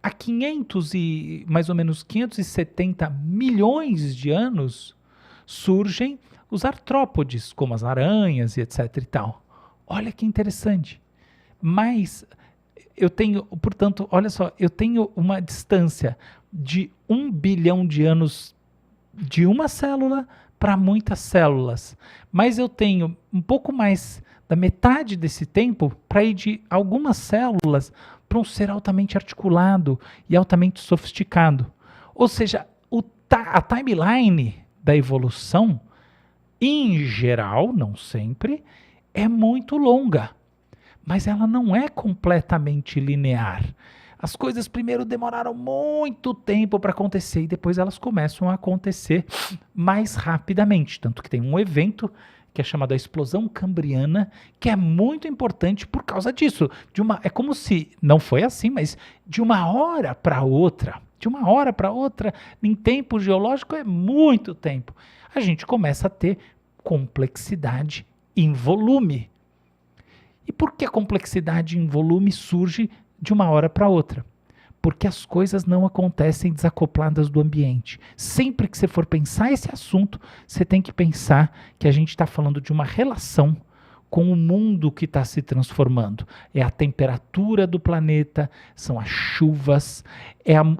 há mais ou menos 570 milhões de anos, surgem os artrópodes, como as aranhas e etc e tal. Olha que interessante. Mas eu tenho, portanto, olha só, eu tenho uma distância de 1 bilhão de anos de uma célula para muitas células. Mas eu tenho um pouco mais da metade desse tempo para ir de algumas células para um ser altamente articulado e altamente sofisticado. Ou seja, a timeline da evolução, em geral, não sempre, é muito longa. Mas ela não é completamente linear. As coisas primeiro demoraram muito tempo para acontecer e depois elas começam a acontecer mais rapidamente. Tanto que tem um evento que é chamado a explosão cambriana, que é muito importante por causa disso. É como se, não foi assim, mas de uma hora para outra, em tempo geológico é muito tempo, a gente começa a ter complexidade em volume. E por que a complexidade em volume surge de uma hora para outra? Porque as coisas não acontecem desacopladas do ambiente. Sempre que você for pensar esse assunto, você tem que pensar que a gente está falando de uma relação com o mundo que está se transformando. É a temperatura do planeta, são as chuvas,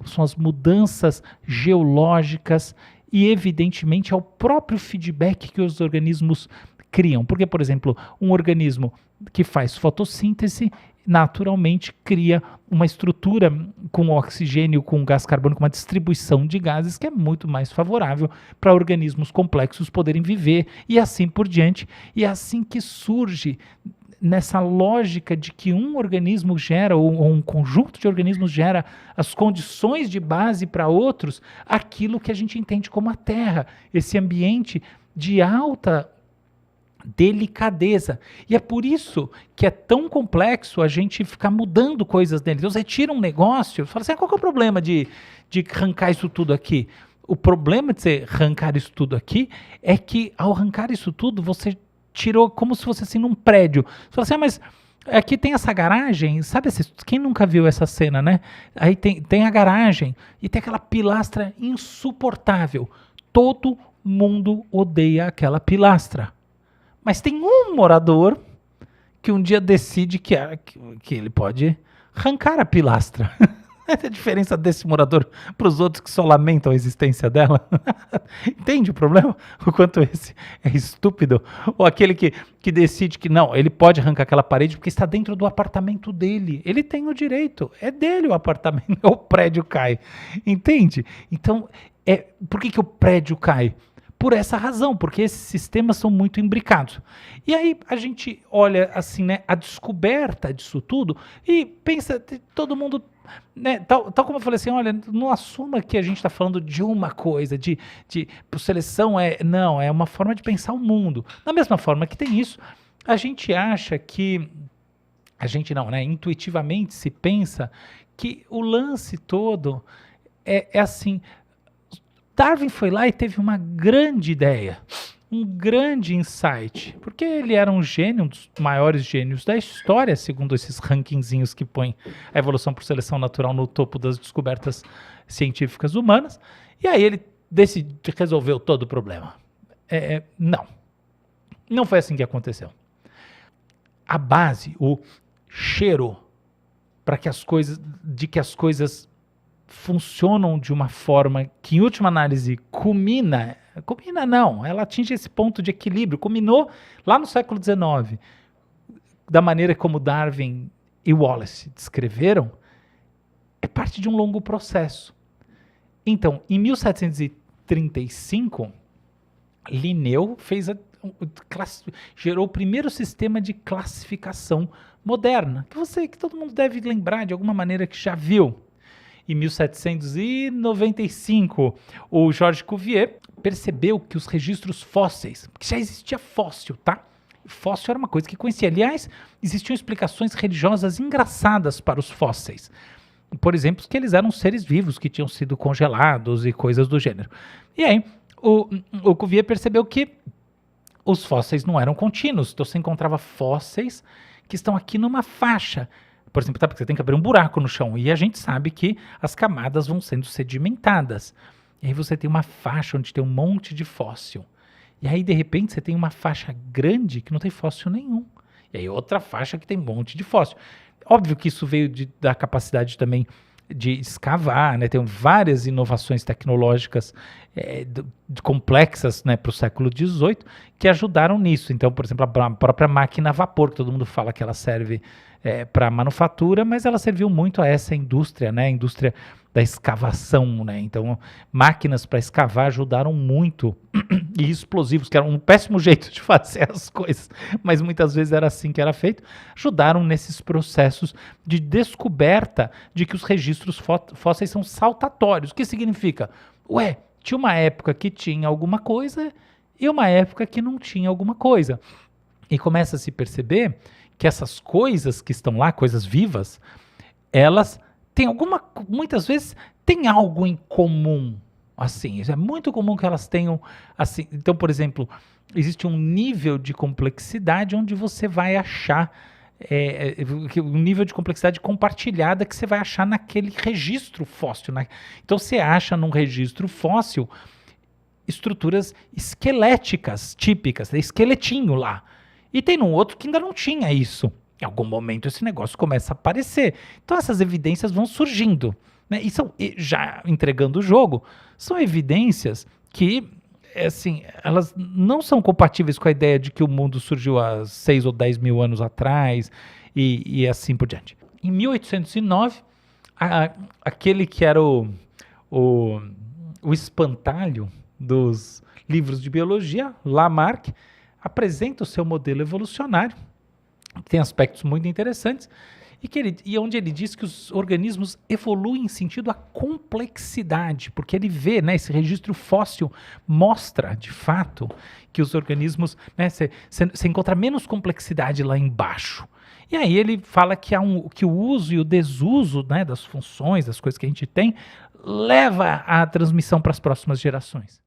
são as mudanças geológicas e, evidentemente, é o próprio feedback que os organismos criam. Porque, por exemplo, um organismo que faz fotossíntese naturalmente cria uma estrutura com oxigênio, com gás carbônico, uma distribuição de gases que é muito mais favorável para organismos complexos poderem viver e assim por diante. E é assim que surge, nessa lógica de que um organismo gera, ou um conjunto de organismos gera as condições de base para outros, aquilo que a gente entende como a Terra, esse ambiente de alta delicadeza. E é por isso que é tão complexo a gente ficar mudando coisas nele. Então você tira um negócio, fala assim, qual que é o problema de arrancar isso tudo aqui? O problema de você arrancar isso tudo aqui é que ao arrancar isso tudo, você tirou como se fosse assim num prédio. Você fala assim, mas aqui tem essa garagem, sabe, quem nunca viu essa cena, né? Aí tem a garagem e tem aquela pilastra insuportável. Todo mundo odeia aquela pilastra. Mas tem um morador que um dia decide que ele pode arrancar a pilastra. Essa é a diferença desse morador para os outros que só lamentam a existência dela. Entende o problema? O quanto esse é estúpido? Ou aquele que decide que não, ele pode arrancar aquela parede porque está dentro do apartamento dele. Ele tem o direito, é dele o apartamento, o prédio cai. Entende? Então, por que o prédio cai? Por essa razão, porque esses sistemas são muito imbricados. E aí a gente olha assim, né, a descoberta disso tudo e pensa, todo mundo, né, tal como eu falei assim, olha, não assuma que a gente está falando de uma coisa, de seleção não, é uma forma de pensar o mundo. Da mesma forma que tem isso, a gente acha que, a gente não, né, intuitivamente se pensa que o lance todo é assim. Darwin foi lá e teve uma grande ideia, um grande insight, porque ele era um gênio, um dos maiores gênios da história, segundo esses rankingzinhos que põem a evolução por seleção natural no topo das descobertas científicas humanas, e aí ele resolveu todo o problema. Não foi assim que aconteceu. A base, o cheiro para que as coisas funcionam de uma forma que, em última análise, ela atinge esse ponto de equilíbrio, culminou lá no século XIX, da maneira como Darwin e Wallace descreveram, é parte de um longo processo. Então, em 1735, Linneu gerou o primeiro sistema de classificação moderna, que todo mundo deve lembrar de alguma maneira que já viu. Em 1795, o Georges Cuvier percebeu que os registros fósseis, que já existia fóssil, tá? Fóssil era uma coisa que conhecia. Aliás, existiam explicações religiosas engraçadas para os fósseis. Por exemplo, que eles eram seres vivos que tinham sido congelados e coisas do gênero. E aí, o Cuvier percebeu que os fósseis não eram contínuos. Então, você encontrava fósseis que estão aqui numa faixa. Por exemplo, tá, porque você tem que abrir um buraco no chão. E a gente sabe que as camadas vão sendo sedimentadas. E aí você tem uma faixa onde tem um monte de fóssil. E aí, de repente, você tem uma faixa grande que não tem fóssil nenhum. E aí outra faixa que tem um monte de fóssil. Óbvio que isso veio da capacidade também de escavar, né? Tem várias inovações tecnológicas complexas, né, para o século XVIII que ajudaram nisso. Então, por exemplo, a própria máquina a vapor, que todo mundo fala que ela serve para manufatura, mas ela serviu muito a essa indústria, né? A indústria da escavação, né? Então, máquinas para escavar ajudaram muito. E explosivos, que era um péssimo jeito de fazer as coisas, mas muitas vezes era assim que era feito, ajudaram nesses processos de descoberta de que os registros fósseis são saltatórios. O que significa? Ué, tinha uma época que tinha alguma coisa e uma época que não tinha alguma coisa. E começa a se perceber que essas coisas que estão lá, coisas vivas, elas têm muitas vezes têm algo em comum. Assim, isso é muito comum que elas tenham, assim, então, por exemplo, existe um nível de complexidade onde você vai achar, um nível de complexidade compartilhada que você vai achar naquele registro fóssil, né? Então, você acha num registro fóssil estruturas esqueléticas típicas, esqueletinho lá, e tem num outro que ainda não tinha isso. Em algum momento esse negócio começa a aparecer. Então, essas evidências vão surgindo. Né? E já entregando o jogo, são evidências que, assim, elas não são compatíveis com a ideia de que o mundo surgiu há 6 ou 10 mil anos atrás e assim por diante. Em 1809, aquele que era o espantalho dos livros de biologia, Lamarck, apresenta o seu modelo evolucionário, que tem aspectos muito interessantes, e onde ele diz que os organismos evoluem em sentido à complexidade, porque ele vê, né, esse registro fóssil mostra, de fato, que os organismos, né, você encontra menos complexidade lá embaixo. E aí ele fala que, que o uso e o desuso, né, das funções, das coisas que a gente tem, leva à transmissão para as próximas gerações.